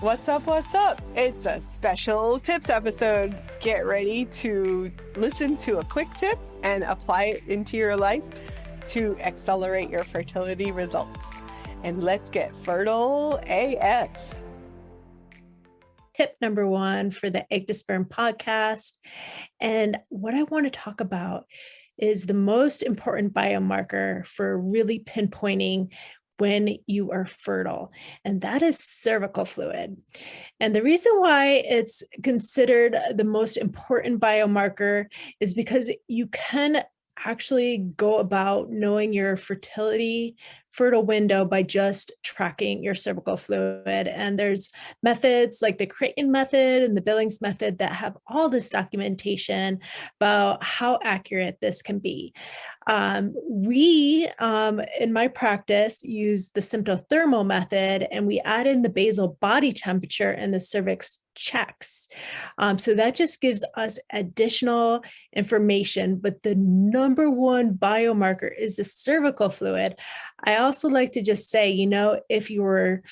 What's up? What's up? It's a special tips episode. Get ready to listen to a quick tip and apply it into your life to accelerate your fertility results. And let's get fertile AF. Tip number one for the Egg to Sperm podcast. And what I want to talk about is the most important biomarker for really pinpointing when you are fertile, and that is cervical fluid. And the reason why it's considered the most important biomarker is because you can actually go about knowing your fertile window by just tracking your cervical fluid. And there's methods like the Creighton method and the Billings method that have all this documentation about how accurate this can be. We, in my practice, use the symptothermal method, and we add in the basal body temperature and the cervix checks. So that just gives us additional information, but the number one biomarker is the cervical fluid. I also like to just say, if you were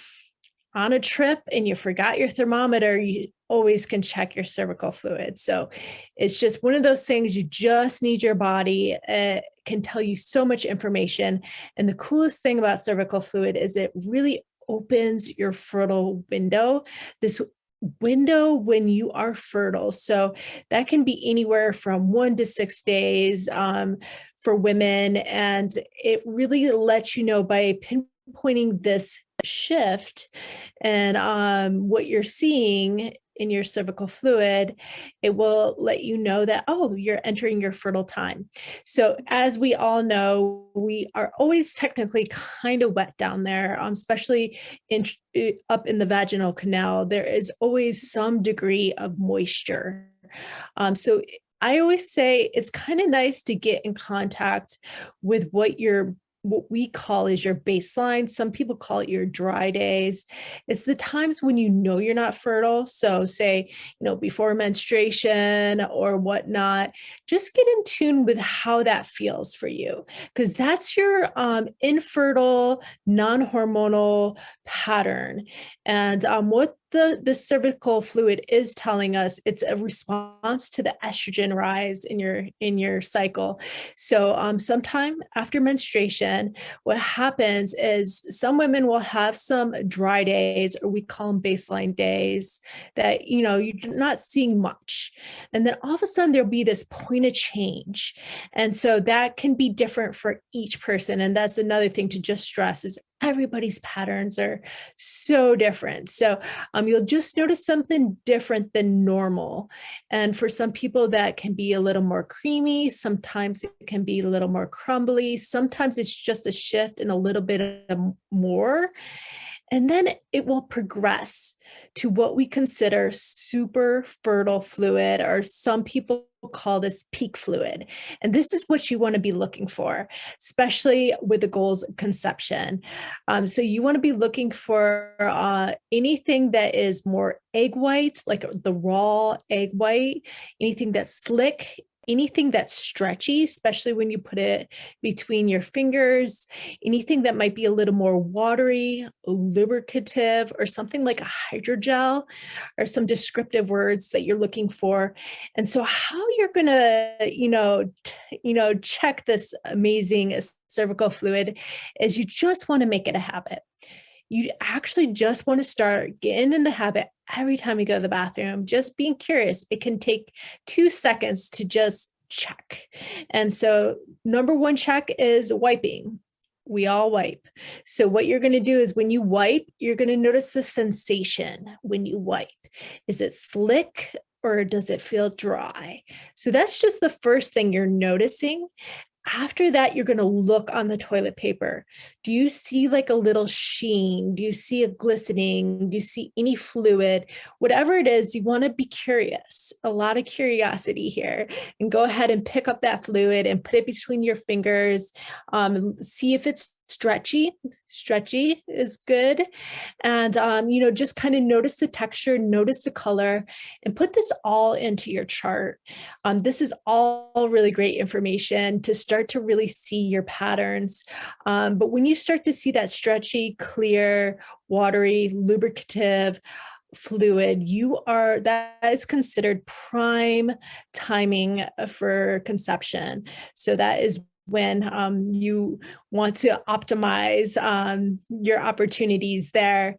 on a trip and you forgot your thermometer, you always can check your cervical fluid. So it's just one of those things you just need your body. It can tell you so much information. And the coolest thing about cervical fluid is it really opens your fertile window, this window when you are fertile. So that can be anywhere from 1 to 6 days for women. And it really lets you know by pinpointing this shift and what you're seeing in your cervical fluid, it will let you know that, you're entering your fertile time. So as we all know, we are always technically kind of wet down there, especially up in the vaginal canal. There is always some degree of moisture. So I always say it's kind of nice to get in contact with what we call is your baseline. Some people call it your dry days. It's the times when you know you're not fertile. So say, before menstruation or whatnot, just get in tune with how that feels for you, because that's your infertile, non-hormonal pattern. And what the cervical fluid is telling us, it's a response to the estrogen rise in your cycle. So sometime after menstruation, what happens is some women will have some dry days, or we call them baseline days, that you're not seeing much. And then all of a sudden there'll be this point of change. And so that can be different for each person. And that's another thing to just stress is everybody's patterns are so different. So you'll just notice something different than normal. And for some people that can be a little more creamy. Sometimes it can be a little more crumbly. Sometimes it's just a shift and a little bit more. And then it will progress to what we consider super fertile fluid, or some people call this peak fluid. And this is what you want to be looking for, especially with the goals of conception. So you want to be looking for anything that is more egg white, like the raw egg white, anything that's slick, anything that's stretchy, especially when you put it between your fingers, anything that might be a little more watery, lubricative, or something like a hydrogel, or some descriptive words that you're looking for. And so how you're going to, check this amazing cervical fluid is you just want to make it a habit. You actually just want to start getting in the habit every time you go to the bathroom, just being curious. It can take 2 seconds to just check. And so number one check is wiping. We all wipe. So what you're going to do is when you wipe, you're going to notice the sensation when you wipe. Is it slick or does it feel dry? So that's just the first thing you're noticing. After that, you're going to look on the toilet paper. Do you see like a little sheen? Do you see a glistening? Do you see any fluid? Whatever it is, you want to be curious, a lot of curiosity here, and go ahead and pick up that fluid and put it between your fingers. See if it's stretchy. Stretchy is good. And, just kind of notice the texture, notice the color, and put this all into your chart. This is all really great information to start to really see your patterns. But when you start to see that stretchy, clear, watery, lubricative, fluid, that is considered prime timing for conception. So that is when you want to optimize your opportunities there.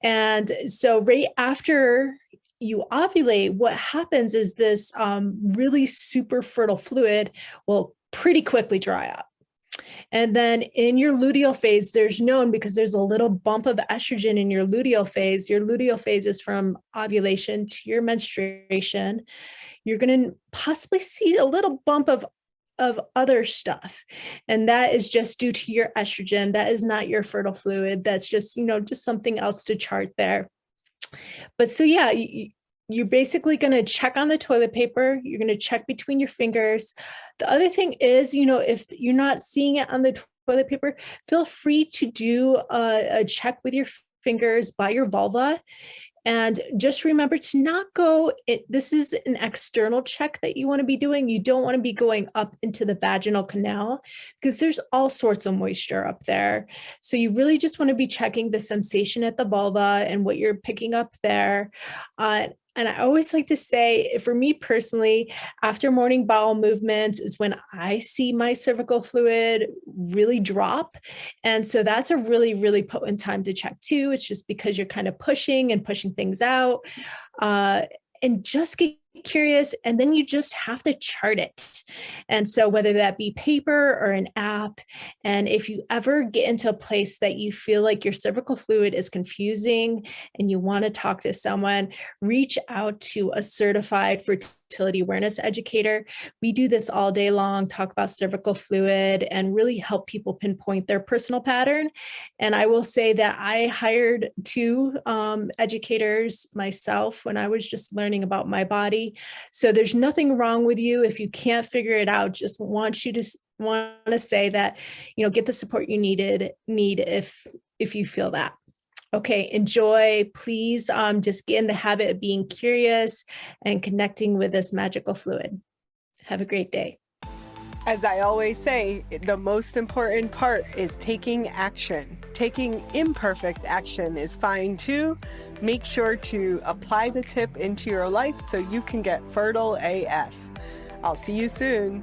And so right after you ovulate, what happens is this really super fertile fluid will pretty quickly dry up. And then in your luteal phase, there's known, because there's a little bump of estrogen in your luteal phase. Your luteal phase is from ovulation to your menstruation. You're going to possibly see a little bump of other stuff. And that is just due to your estrogen. That is not your fertile fluid. That's just, just something else to chart there. But so, yeah, you're basically going to check on the toilet paper. You're going to check between your fingers. The other thing is, if you're not seeing it on the toilet paper, feel free to do a check with your fingers by your vulva. And just remember to not go, this is an external check that you want to be doing. You don't want to be going up into the vaginal canal, because there's all sorts of moisture up there. So you really just want to be checking the sensation at the vulva and what you're picking up there. And I always like to say, for me personally, after morning bowel movements is when I see my cervical fluid really drop. And so that's a really, really potent time to check too. It's just because you're kind of pushing things out. And just get curious, and then you just have to chart it. And so whether that be paper or an app, and if you ever get into a place that you feel like your cervical fluid is confusing and you want to talk to someone, reach out to a certified fertility awareness educator. We do this all day long, talk about cervical fluid and really help people pinpoint their personal pattern. And I will say that I hired 2 educators myself when I was just learning about my body. So there's nothing wrong with you if you can't figure it out. Just want to say that, get the support you need if you feel that. Okay, enjoy. Please just get in the habit of being curious and connecting with this magical fluid. Have a great day. As I always say, the most important part is taking action. Taking imperfect action is fine too. Make sure to apply the tip into your life so you can get fertile AF. I'll see you soon.